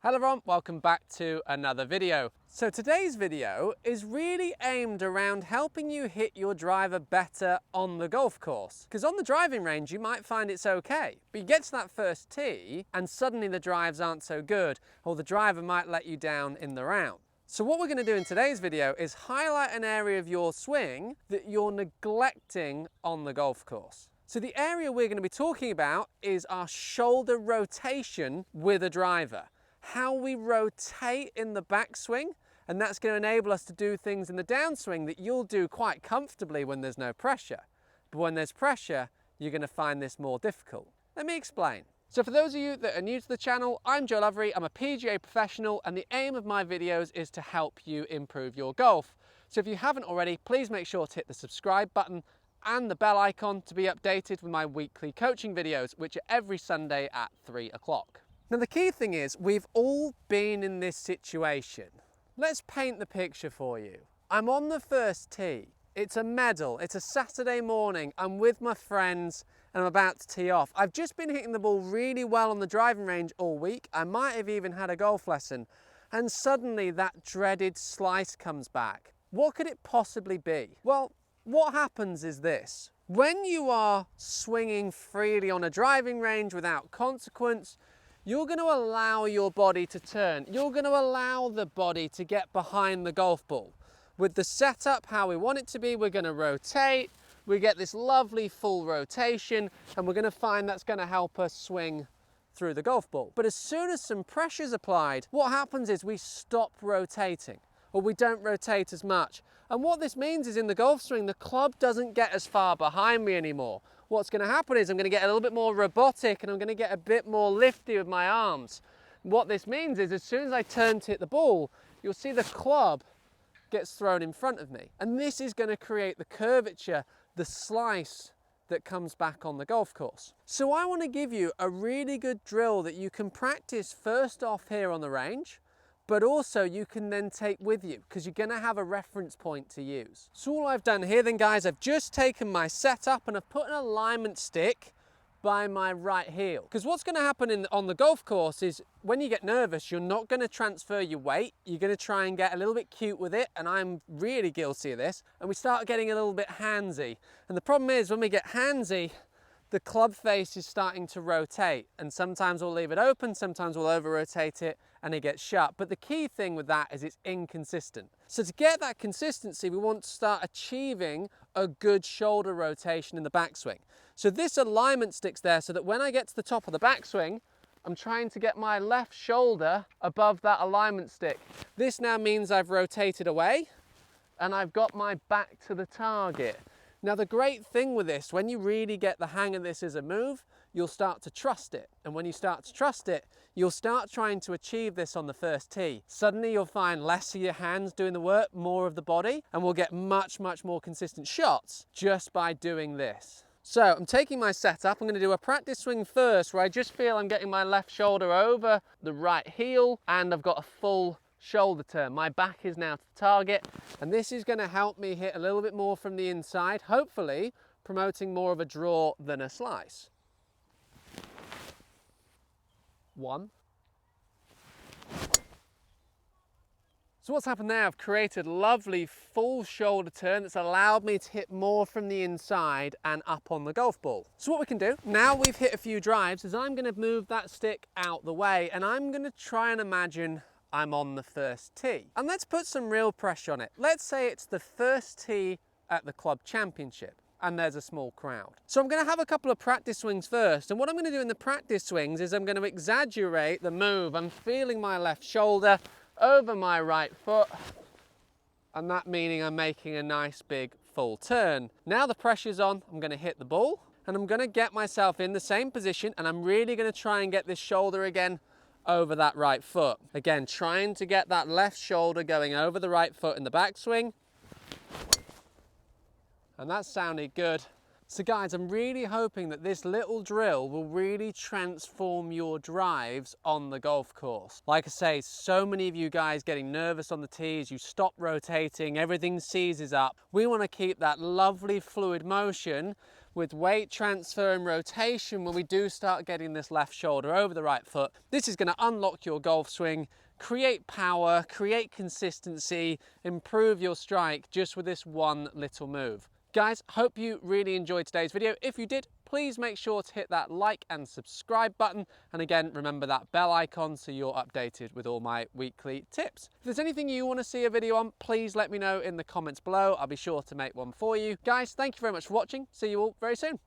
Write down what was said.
Hello everyone, welcome back to another video. So today's video is really aimed around helping you hit your driver better on the golf course. Because on the driving range you might find it's okay, but you get to that first tee and suddenly the drives aren't so good, or the driver might let you down in the round. So what we're going to do in today's video is highlight an area of your swing that you're neglecting on the golf course. So the area we're going to be talking about is our shoulder rotation with a driver. How we rotate in the backswing, and that's going to enable us to do things in the downswing that you'll do quite comfortably when there's no pressure. But when there's pressure, you're going to find this more difficult. Let me explain. So for those of you that are new to the channel, I'm Joe Lovery, I'm a PGA professional, and the aim of my videos is to help you improve your golf. So if you haven't already, please make sure to hit the subscribe button and the bell icon to be updated with my weekly coaching videos, which are every Sunday at 3 o'clock. Now the key thing is, we've all been in this situation. Let's paint the picture for you. I'm on the first tee. It's a medal, it's a Saturday morning. I'm with my friends and I'm about to tee off. I've just been hitting the ball really well on the driving range all week. I might have even had a golf lesson. And suddenly that dreaded slice comes back. What could it possibly be? Well, what happens is this. When you are swinging freely on a driving range without consequence, you're going to allow your body to turn. You're going to allow the body to get behind the golf ball. With the setup how we want it to be, we're going to rotate. We get this lovely full rotation, and we're going to find that's going to help us swing through the golf ball. But as soon as some pressure is applied, what happens is we stop rotating, or we don't rotate as much. And what this means is in the golf swing, the club doesn't get as far behind me anymore. What's going to happen is I'm going to get a little bit more robotic and I'm going to get a bit more lifty with my arms. What this means is as soon as I turn to hit the ball, you'll see the club gets thrown in front of me. And this is going to create the curvature, the slice that comes back on the golf course. So I want to give you a really good drill that you can practice first off here on the range, but also you can then take with you because you're going to have a reference point to use. So all I've done here then, guys, I've just taken my setup and I've put an alignment stick by my right heel. Because what's going to happen on the golf course is when you get nervous, you're not going to transfer your weight. You're going to try and get a little bit cute with it, and I'm really guilty of this, and we start getting a little bit handsy. And the problem is when we get handsy, the club face is starting to rotate, and sometimes we'll leave it open, sometimes we'll over rotate it and it gets shut. But the key thing with that is it's inconsistent. So to get that consistency, we want to start achieving a good shoulder rotation in the backswing. So this alignment stick's there so that when I get to the top of the backswing, I'm trying to get my left shoulder above that alignment stick. This now means I've rotated away and I've got my back to the target. Now the great thing with this, when you really get the hang of this as a move, you'll start to trust it. And when you start to trust it, you'll start trying to achieve this on the first tee. Suddenly you'll find less of your hands doing the work, more of the body, and we'll get much, much more consistent shots just by doing this. So I'm taking my setup, I'm going to do a practice swing first where I just feel I'm getting my left shoulder over the right heel and I've got a full shoulder turn. My back is now to the target, and this is going to help me hit a little bit more from the inside, hopefully promoting more of a draw than a slice. 1. So what's happened there, I've created a lovely full shoulder turn that's allowed me to hit more from the inside and up on the golf ball. So what we can do, now we've hit a few drives, is I'm going to move that stick out the way and I'm going to try and imagine I'm on the first tee. And let's put some real pressure on it. Let's say it's the first tee at the club championship and there's a small crowd. So I'm going to have a couple of practice swings first, and what I'm going to do in the practice swings is I'm going to exaggerate the move. I'm feeling my left shoulder over my right foot, and that meaning I'm making a nice big full turn. Now the pressure's on, I'm going to hit the ball and I'm going to get myself in the same position, and I'm really going to try and get this shoulder again over that right foot. Again, trying to get that left shoulder going over the right foot in the backswing. And that sounded good. So guys, I'm really hoping that this little drill will really transform your drives on the golf course. Like I say, so many of you guys getting nervous on the tees, you stop rotating, everything seizes up. We want to keep that lovely fluid motion with weight transfer and rotation, when we do start getting this left shoulder over the right foot, this is going to unlock your golf swing, create power, create consistency, improve your strike just with this one little move. Guys, hope you really enjoyed today's video. If you did, please make sure to hit that like and subscribe button. And again, remember that bell icon so you're updated with all my weekly tips. If there's anything you want to see a video on, please let me know in the comments below. I'll be sure to make one for you. Guys, thank you very much for watching. See you all very soon.